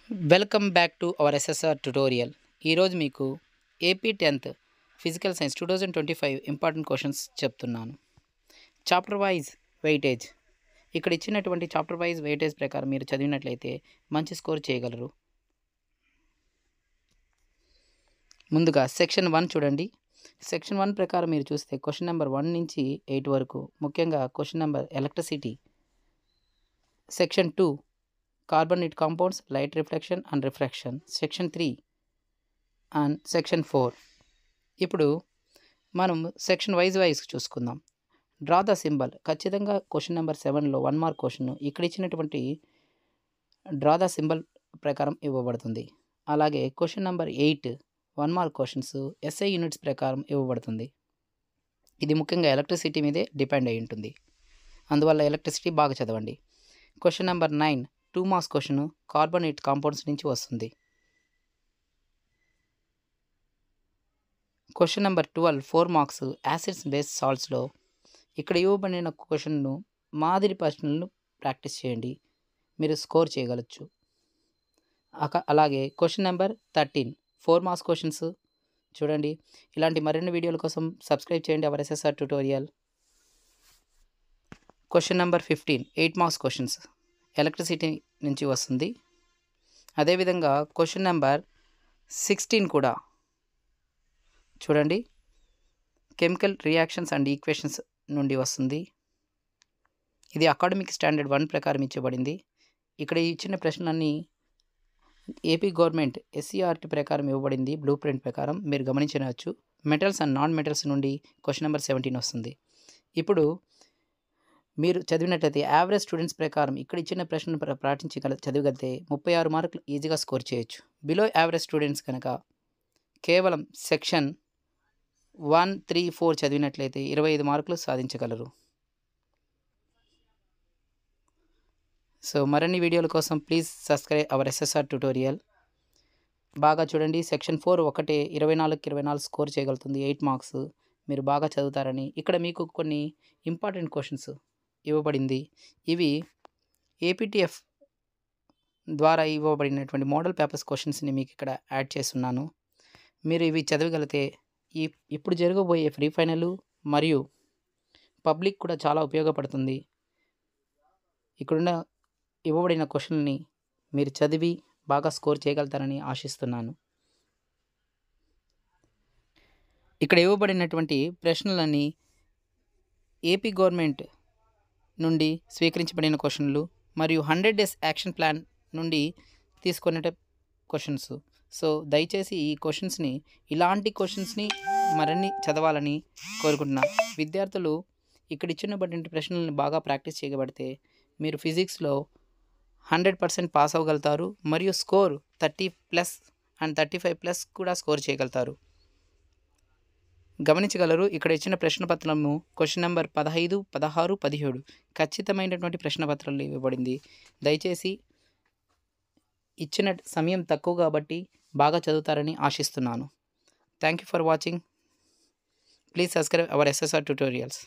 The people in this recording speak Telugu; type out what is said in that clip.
Welcome back to our SSR tutorial. ఈరోజు మీకు AP 10th physical science 2025 important questions చెప్తున్నాను. Chapter wise weightage. ఇక్కడ ఇచ్చినటువంటి చాప్టర్ వైజ్ వెయిటేజ్ ప్రకారం మీరు చదివినట్లయితే మంచి స్కోర్ చేయగలరు. ముందుగా సెక్షన్ 1 చూడండి. సెక్షన్ 1 ప్రకారం మీరు చూస్తే క్వశ్చన్ నెంబర్ 1 నుంచి 8 వరకు, ముఖ్యంగా question number electricity. Section 2 carbonate compounds, light reflection and refraction. Section 3 and Section 4. ఇప్పుడు మనం సెక్షన్ వైజ్ చూసుకుందాం. Draw the symbol. ఖచ్చితంగా క్వశ్చన్ నెంబర్ 7లో 1 మార్క్ క్వశ్చన్ ఇక్కడ ఇచ్చినటువంటి డ్రా ద సింబల్ ప్రకారం ఇవ్వబడుతుంది. అలాగే question number 8 1 mark questions SI units ప్రకారం ఇవ్వబడుతుంది. ఇది ముఖ్యంగా ఎలక్ట్రిసిటీ మీదే డిపెండ్ అయి ఉంటుంది. అందువల్ల ఎలక్ట్రిసిటీ బాగా చదవండి. Question number 9 2 marks question carbonate compounds నుంచి వస్తుంది. Question number 12 4 marks acids base సాల్ట్స్లో. ఇక్కడ ఇవ్వబడిన క్వశ్చన్ను మాదిరి ప్రశ్నలను ప్రాక్టీస్ చేయండి, మీరు స్కోర్ చేయగలచ్చు. అలాగే క్వశ్చన్ నెంబర్ 13 4 మార్క్స్ క్వశ్చన్స్ చూడండి. ఇలాంటి మరిన్ని వీడియోల కోసం సబ్స్క్రైబ్ చేయండి our SSR tutorial. Question number 15 8 marks questions electricity నుంచి వస్తుంది. అదేవిధంగా క్వశ్చన్ నెంబర్ 16 కూడా చూడండి, కెమికల్ రియాక్షన్స్ అండ్ ఈక్వేషన్స్ నుండి వస్తుంది. ఇది అకాడమిక్ స్టాండర్డ్ 1 ప్రకారం ఇచ్చబడింది. ఇక్కడ ఇచ్చిన ప్రశ్నలన్నీ ఏపీ గవర్నమెంట్ ఎస్సీఆర్టీ ప్రకారం ఇవ్వబడింది. బ్లూ ప్రింట్ ప్రకారం మీరు గమనించవచ్చు. మెటల్స్ అండ్ నాన్ మెటల్స్ నుండి క్వశ్చన్ నెంబర్ 17 వస్తుంది. ఇప్పుడు మీరు చదివినట్లయితే యావరేజ్ స్టూడెంట్స్ ప్రకారం ఇక్కడ ఇచ్చిన ప్రశ్నను చదవగలిగితే 36 మార్కులు ఈజీగా స్కోర్ చేయొచ్చు. బిలో యావరేజ్ స్టూడెంట్స్ కనుక కేవలం సెక్షన్ 1, 3, 4 చదివినట్లయితే 25 మార్కులు సాధించగలరు. సో మరిన్ని వీడియోల కోసం please subscribe our SSR tutorial. బాగా చూడండి. సెక్షన్ 4 ఒకటే 24కి 24 స్కోర్ చేయగలుగుతుంది. 8 మార్క్స్. మీరు బాగా చదువుతారని ఇక్కడ మీకు కొన్ని ఇంపార్టెంట్ క్వశ్చన్స్ ఇవ్వబడింది. ఇవి ఏపీటీఎఫ్ ద్వారా ఇవ్వబడినటువంటి మోడల్ పేపర్స్ క్వశ్చన్స్ని మీకు ఇక్కడ యాడ్ చేస్తున్నాను. మీరు ఇవి చదవగలిగితే ఇప్పుడు జరగబోయే ఫ్రీ ఫైనల్ మరియు పబ్లిక్ కూడా చాలా ఉపయోగపడుతుంది. ఇక్కడున్న ఇవ్వబడిన క్వశ్చన్ని మీరు చదివి బాగా స్కోర్ చేయగలుగుతారని ఆశిస్తున్నాను. ఇక్కడ ఇవ్వబడినటువంటి ప్రశ్నలన్నీ ఏపీ గవర్నమెంట్ నుండి స్వీకరించబడిన క్వశ్చన్లు మరియు 100 days యాక్షన్ ప్లాన్ నుండి తీసుకునే క్వశ్చన్స్. సో దయచేసి ఈ క్వశ్చన్స్ని, ఇలాంటి క్వశ్చన్స్ని మరిన్ని చదవాలని కోరుకుంటున్నాను. విద్యార్థులు ఇక్కడ ఇచ్చినటువంటి ప్రశ్నలను బాగా ప్రాక్టీస్ చేయబడితే మీరు ఫిజిక్స్లో 100% పాస్ అవ్వగలుగుతారు మరియు స్కోర్ 30+ అండ్ 35+ కూడా స్కోర్ చేయగలుగుతారు. గమనించగలరు. ఇక్కడ ఇచ్చిన ప్రశ్నపత్రము క్వశ్చన్ నెంబర్ 15, 16, 17 ఖచ్చితమైనటువంటి ప్రశ్నపత్రాలు ఇవ్వబడింది. దయచేసి ఇచ్చిన సమయం తక్కువ కాబట్టి బాగా చదువుతారని ఆశిస్తున్నాను. Thank you for watching. Please subscribe our SSR tutorials.